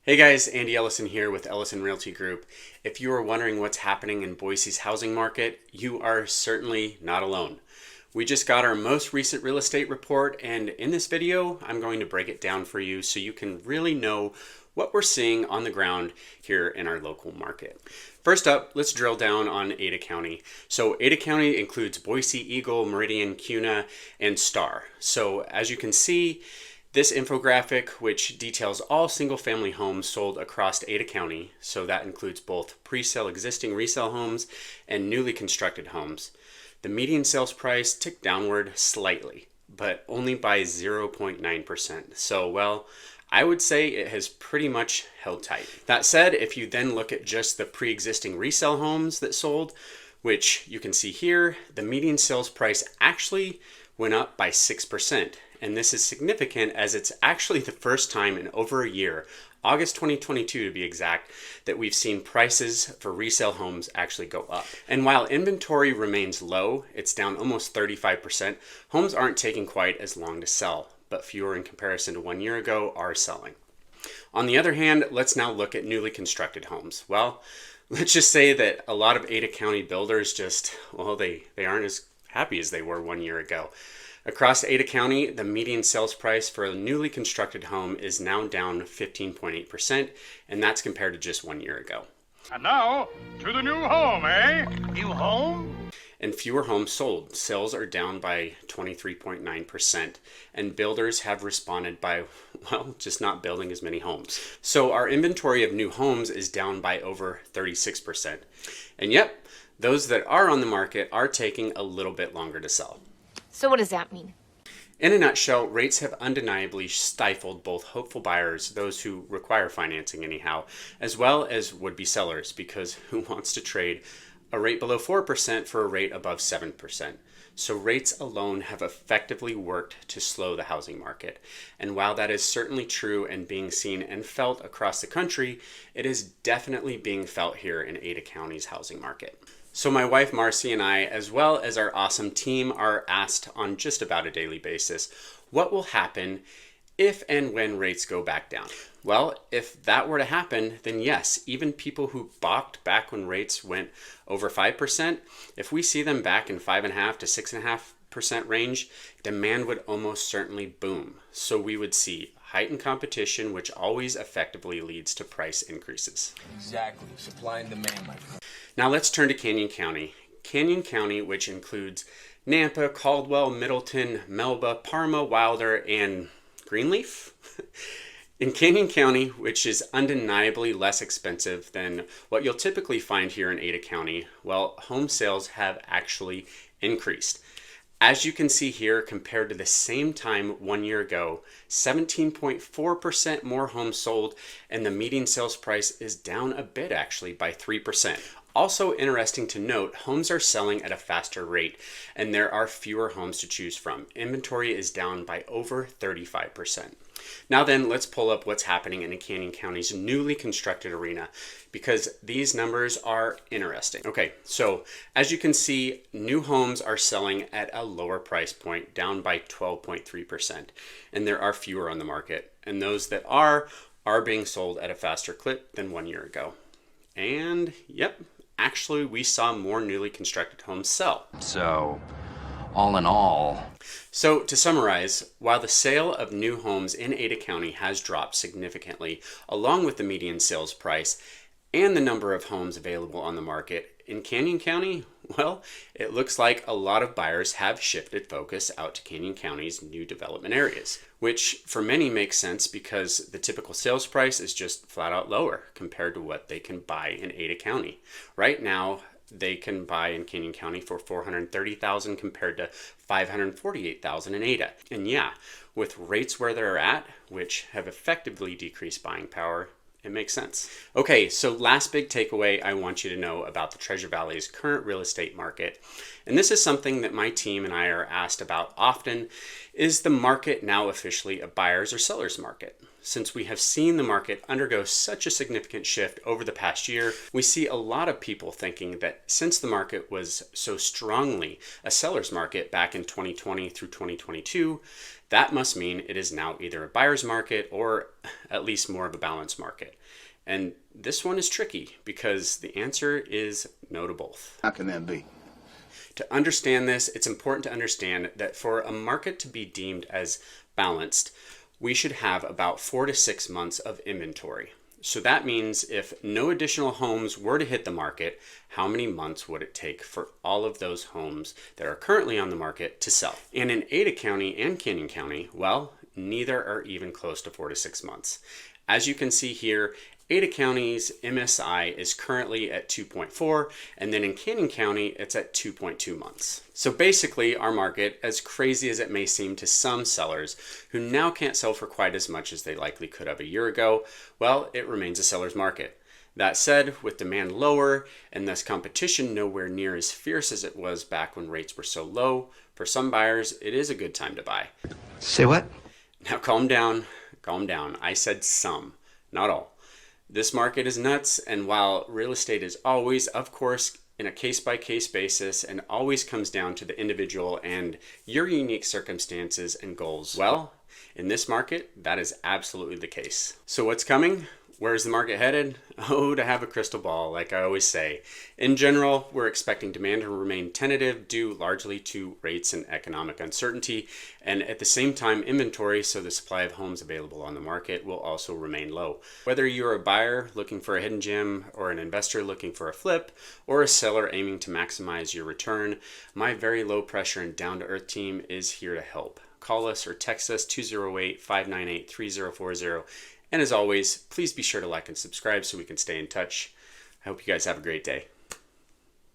Hey guys, Andy Ellison here with Ellison Realty Group. If you are wondering what's happening in Boise's housing market, you are certainly not alone. We just got our most recent real estate report, and in this video, I'm going to break it down for you so you can really know what we're seeing on the ground here in our local market. First up, let's drill down on Ada County. So Ada County includes Boise, Eagle, Meridian, Kuna, and Star. So as you can see, this infographic, which details all single-family homes sold across Ada County, so that includes both pre-sale existing resale homes and newly constructed homes. The median sales price ticked downward slightly, but only by 0.9%. So, well, I would say it has pretty much held tight. That said, if you then look at just the pre-existing resale homes that sold, which you can see here, the median sales price actually went up by 6%. And this is significant as it's actually the first time in over a year, August 2022 to be exact, that we've seen prices for resale homes actually go up. And while inventory remains low, it's down almost 35%, homes aren't taking quite as long to sell, but fewer in comparison to 1 year ago are selling. On the other hand, let's now look at newly constructed homes. Well, let's just say that a lot of Ada County builders they aren't as happy as they were 1 year ago. Across Ada County, the median sales price for a newly constructed home is now down 15.8%, and that's compared to just 1 year ago. And now, to the new home, eh? New home? And fewer homes sold. Sales are down by 23.9%, and builders have responded by, just not building as many homes. So our inventory of new homes is down by over 36%. And yep, those that are on the market are taking a little bit longer to sell. So what does that mean? In a nutshell, rates have undeniably stifled both hopeful buyers, those who require financing anyhow, as well as would-be sellers, because who wants to trade a rate below 4% for a rate above 7%? So rates alone have effectively worked to slow the housing market. And while that is certainly true and being seen and felt across the country, it is definitely being felt here in Ada County's housing market. So my wife Marcy and I, as well as our awesome team, are asked on just about a daily basis, what will happen if and when rates go back down? Well, if that were to happen, then yes, even people who balked back when rates went over 5%, if we see them back in 5.5% to 6.5% range, demand would almost certainly boom. So we would see heightened competition, which always effectively leads to price increases. Exactly, supply and demand, my friend. Now let's turn to Canyon County. Canyon County, which includes Nampa, Caldwell, Middleton, Melba, Parma, Wilder, and Greenleaf. In Canyon County, which is undeniably less expensive than what you'll typically find here in Ada County, well, home sales have actually increased. As you can see here, compared to the same time 1 year ago, 17.4% more homes sold, and the median sales price is down a bit actually by 3%. Also interesting to note, homes are selling at a faster rate, and there are fewer homes to choose from. Inventory is down by over 35%. Now then, let's pull up what's happening in Canyon County's newly constructed arena, because these numbers are interesting. Okay, so as you can see, new homes are selling at a lower price point, down by 12.3%, and there are fewer on the market, and those that are being sold at a faster clip than 1 year ago. And yep, actually we saw more newly constructed homes sell. So, all in all. So to summarize, while the sale of new homes in Ada County has dropped significantly, along with the median sales price and the number of homes available on the market, in Canyon County, well, it looks like a lot of buyers have shifted focus out to Canyon County's new development areas, which for many makes sense because the typical sales price is just flat out lower compared to what they can buy in Ada County. Right now, they can buy in Canyon County for $430,000 compared to $548,000 in Ada. And yeah, with rates where they're at, which have effectively decreased buying power, it makes sense. Okay, so last big takeaway I want you to know about the Treasure Valley's current real estate market, and this is something that my team and I are asked about often, is the market now officially a buyer's or seller's market? Since we have seen the market undergo such a significant shift over the past year, we see a lot of people thinking that since the market was so strongly a seller's market back in 2020 through 2022, that must mean it is now either a buyer's market or at least more of a balanced market. And this one is tricky because the answer is no to both. How can that be? To understand this, it's important to understand that for a market to be deemed as balanced, we should have about 4 to 6 months of inventory. So that means if no additional homes were to hit the market, how many months would it take for all of those homes that are currently on the market to sell? And in Ada County and Canyon County, well, neither are even close to 4 to 6 months. As you can see here, Ada County's MSI is currently at 2.4, and then in Canyon County, it's at 2.2 months. So basically, our market, as crazy as it may seem to some sellers who now can't sell for quite as much as they likely could have a year ago, well, it remains a seller's market. That said, with demand lower and thus competition nowhere near as fierce as it was back when rates were so low, for some buyers, it is a good time to buy. Say what? Now calm down, calm down. I said some, not all. This market is nuts, and while real estate is always, of course, in a case-by-case basis and always comes down to the individual and your unique circumstances and goals, well, in this market, that is absolutely the case. So what's coming? Where's the market headed? Oh, to have a crystal ball, like I always say. In general, we're expecting demand to remain tentative due largely to rates and economic uncertainty. And at the same time, inventory, so the supply of homes available on the market, will also remain low. Whether you're a buyer looking for a hidden gem, or an investor looking for a flip, or a seller aiming to maximize your return, my very low pressure and down-to-earth team is here to help. Call us or text us 208-598-3040. And as always, please be sure to like and subscribe so we can stay in touch. I hope you guys have a great day.